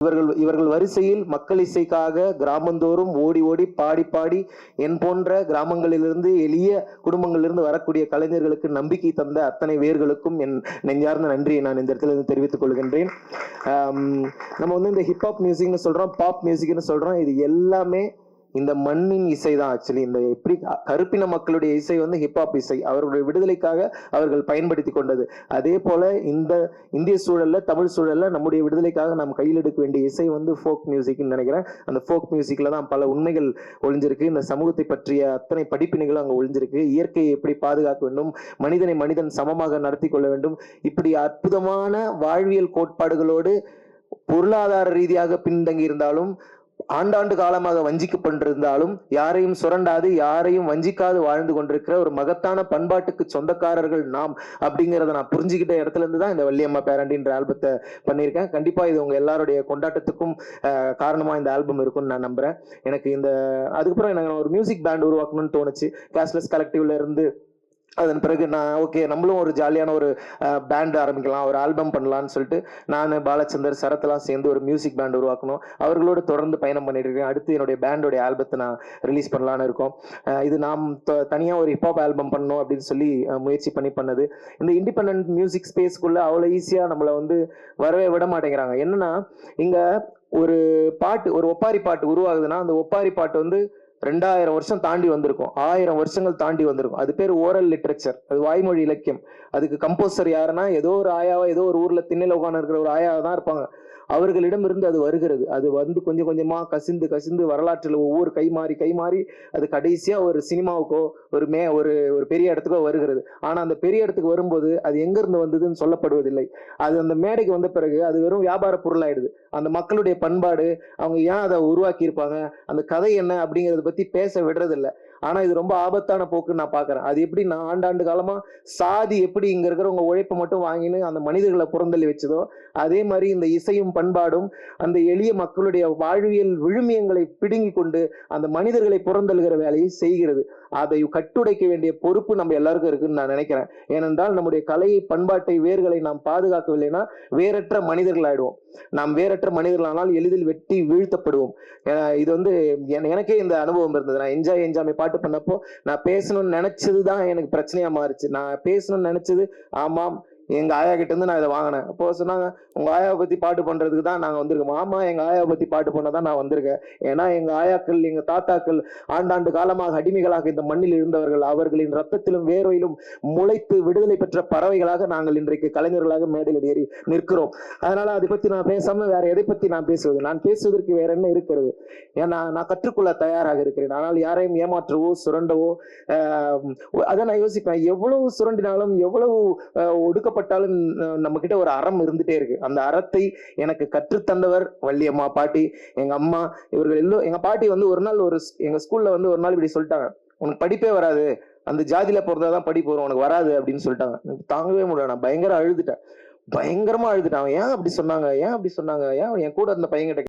இவர்கள் வரிசையில் மக்கள் இசைக்காக கிராமந்தோறும் ஓடி ஓடி பாடி பாடி என் போன்ற கிராமங்களிலிருந்து எளிய குடும்பங்களிலிருந்து வரக்கூடிய கலைஞர்களுக்கு நம்பிக்கை தந்த அத்தனை வேர்களுக்கும் என் நெஞ்சார்ந்த நன்றியை நான் இந்த இடத்துல இருந்து தெரிவித்துக் கொள்கின்றேன். நம்ம வந்து இந்த ஹிப்ஹாப் மியூசிக்னு சொல்றோம், பாப் மியூசிக்னு சொல்றோம், இது எல்லாமே இந்த மண்ணின் இசை தான். ஆக்சுவலி இந்த எப்படி கருப்பின மக்களுடைய இசை வந்து ஹிப்ஹாப் இசை, அவர்களுடைய விடுதலைக்காக அவர்கள் பயன்படுத்தி கொண்டது. அதே போல இந்த இந்திய சூழல்ல, தமிழ் சூழல்ல நம்முடைய விடுதலைக்காக நாம் கையில் எடுக்க வேண்டிய இசை வந்து ஃபோக் மியூசிக்னு நினைக்கிறேன். அந்த ஃபோக் மியூசிக்ல தான் பல உண்மைகள் ஒளிஞ்சிருக்கு. இந்த சமூகத்தை பற்றிய அத்தனை படிப்பினைகளும் அங்க ஒளிஞ்சிருக்கு. இயற்கையை எப்படி பாதுகாக்க வேண்டும், மனிதனை மனிதன் சமமாக நடத்தி கொள்ள வேண்டும், இப்படி அற்புதமான வாழ்வியல் கோட்பாடுகளோடு பொருளாதார ரீதியாக பின்தங்கி இருந்தாலும், ஆண்டாண்டு காலமாக வஞ்சிக்கப்பட்டிருந்தாலும், யாரையும் சுரண்டாது யாரையும் வஞ்சிக்காது வாழ்ந்து கொண்டிருக்கிற ஒரு மகத்தான பண்பாட்டுக்கு சொந்தக்காரர்கள் நாம் அப்படிங்கிறத நான் புரிஞ்சுக்கிட்ட இடத்துல இருந்து தான் இந்த வள்ளியம்மா பேரண்டின்ற ஆல்பத்தை பண்ணியிருக்கேன். கண்டிப்பா இது உங்க எல்லாருடைய கொண்டாட்டத்துக்கும் காரணமா இந்த ஆல்பம் இருக்கும்னு நான் நம்புறேன். எனக்கு அதுக்கப்புறம் எனக்கு ஒரு மியூசிக் பேண்ட் உருவாக்கணும்னு தோணுச்சு. கேஷ்லெஸ் கலெக்டிவ்ல இருந்து அதன் பிறகு நான் ஓகே நம்மளும் ஒரு ஜாலியான ஒரு பேண்ட் ஆரம்பிக்கலாம், ஒரு ஆல்பம் பண்ணலான்னு சொல்லிட்டு நான் பாலச்சந்தர் சரத்லாம் சேர்ந்து ஒரு மியூசிக் பேண்ட் உருவாக்கணும். அவர்களோடு தொடர்ந்து பயணம் பண்ணிட்டு இருக்கேன். அடுத்து என்னுடைய பேண்டோடைய ஆல்பத்தை நான் ரிலீஸ் பண்ணலான்னு இருக்கோம். இது நாம் தனியாக ஒரு ஹிப்ஹாப் ஆல்பம் பண்ணணும் அப்படின்னு சொல்லி முயற்சி பண்ணது. இந்த இண்டிபெண்டன்ட் மியூசிக் ஸ்பேஸ்க்குள்ள அவ்வளோ ஈஸியாக நம்மளை வந்து வரவே விட மாட்டேங்கிறாங்க. என்னன்னா இங்க ஒரு பாட்டு, ஒரு ஒப்பாரி பாட்டு உருவாகுதுன்னா அந்த ஒப்பாரி பாட்டு வந்து 2000 வருஷம் தாண்டி வந்திருக்கும், 1000 வருஷங்கள் தாண்டி வந்திருக்கும். அது பேர் ஓரல் லிட்ரேச்சர், அது வாய்மொழி இலக்கியம். அதுக்கு கம்போசர் யாருன்னா ஏதோ ஒரு ஆயாவா, ஏதோ ஒரு ஊர்ல திண்ணையில உட்கார்ந்து இருக்கிற ஒரு ஆயாவா தான் இருப்பாங்க. அவர்களிடம் இருந்து அது வருகிறது. அது வந்து கொஞ்சம் கொஞ்சமா கசிந்து கசிந்து வரலாற்றில் ஒவ்வொரு கை மாறி அது கடைசியா ஒரு சினிமாவுக்கோ ஒரு பெரிய இடத்துக்கோ வருகிறது. ஆனா அந்த பெரிய இடத்துக்கு வரும்போது அது எங்க இருந்து வந்ததுன்னு சொல்லப்படுவதில்லை. அது அந்த மேடைக்கு வந்த பிறகு அது வெறும் வியாபார பொருளாயிடுது. அந்த மக்களுடைய பண்பாடு, அவங்க ஏன் அதை உருவாக்கி இருப்பாங்க, அந்த கதை என்ன அப்படிங்கறத பத்தி பேச விடுறதில்லை. ஆனா இது ரொம்ப ஆபத்தான போக்குன்னு நான் பாக்குறேன். அது எப்படி நான் ஆண்டாண்டு காலமா சாதி எப்படி இங்க இருக்கிறவங்க உழைப்பை மட்டும் வாங்கின்னு அந்த மனிதர்களை புறந்தள்ளி வச்சதோ, அதே மாதிரி இந்த இசையும் பண்பாடும் அந்த எளிய மக்களுடைய வாழ்வியல் விழுமியங்களை பிடுங்கி கொண்டு அந்த மனிதர்களை புறந்தள்ளுகிற வேலையை செய்கிறது. அதை கட்டுடைக்க வேண்டிய பொறுப்பு நம்ம எல்லாருக்கும் இருக்குன்னு நான் நினைக்கிறேன். ஏனென்றால் நம்முடைய கலையை, பண்பாட்டை, வேர்களை நாம் பாதுகாக்கவில்லைன்னா வேறற்ற மனிதர்கள் ஆயிடுவோம். நாம் வேறற்ற மனிதர்களானால் எளிதில் வெட்டி வீழ்த்தப்படுவோம். இது வந்து எனக்கே இந்த அனுபவம் இருந்தது. நான் என்ஜாய் பாட்டு பண்ணப்போ நான் பேசணும்னு நினைச்சதுதான் எனக்கு பிரச்சனையா மாறுச்சு. நான் பேசணும்னு நினைச்சது, ஆமாம் எங்க ஆயா கிட்ட இருந்து நான் இதை வாங்கினேன். அப்போ சொன்னாங்க, உங்க ஆயாவை பத்தி பாட்டு பண்றதுக்கு தான் நாங்க வந்திருக்கோம். ஆமா, எங்க ஆயாவை பத்தி பாட்டு பண்ணதான் நான் வந்திருக்கேன். ஏன்னா எங்க ஆயாக்கள், எங்க தாத்தாக்கள் ஆண்டாண்டு காலமாக அடிமைகளாக இந்த மண்ணில் இருந்தவர்கள். அவர்களின் ரத்தத்திலும் வேர்வையிலும் முளைத்து விடுதலை பெற்ற பறவைகளாக நாங்கள் இன்றைக்கு கலைஞர்களாக மேடையில் ஏறி நிற்கிறோம். அதனால அதை பத்தி நான் பேசாம வேற எதை பத்தி நான் பேசுவது? நான் பேசுவதற்கு வேற என்ன இருக்கிறது? ஏன்னா நான் கற்றுக்கொள்ள தயாராக இருக்கிறேன். ஆனால் யாரையும் ஏமாற்றவோ சுரண்டவோ அதை நான் யோசிப்பேன். எவ்வளவு சுரண்டினாலும், எவ்வளவு ஒடுக்கப்பட்டாலும் நம்ம கிட்ட ஒரு அறம் இருந்துட்டே இருக்கு. அந்த அறத்தை எனக்கு கற்றுத்தந்தவர் வள்ளியம்மா பாட்டி, எங்க அம்மா, இவர்கள் எல்லோரும். எங்க பாட்டி வந்து ஒரு நாள் எங்க ஸ்கூல்ல வந்து ஒரு நாள் இப்படி சொல்லிட்டாங்க, உனக்கு படிப்பே வராது, அந்த ஜாதியில பிறந்தாதான் படிப்பு வரும், உனக்கு வராது அப்படின்னு சொல்லிட்டாங்க. தாங்கவே முடியல. நான் பயங்கரமா அழுதுட்டேன். ஏன் அப்படி சொன்னாங்க, ஏன் என் கூட இருந்த பையன்கிட்ட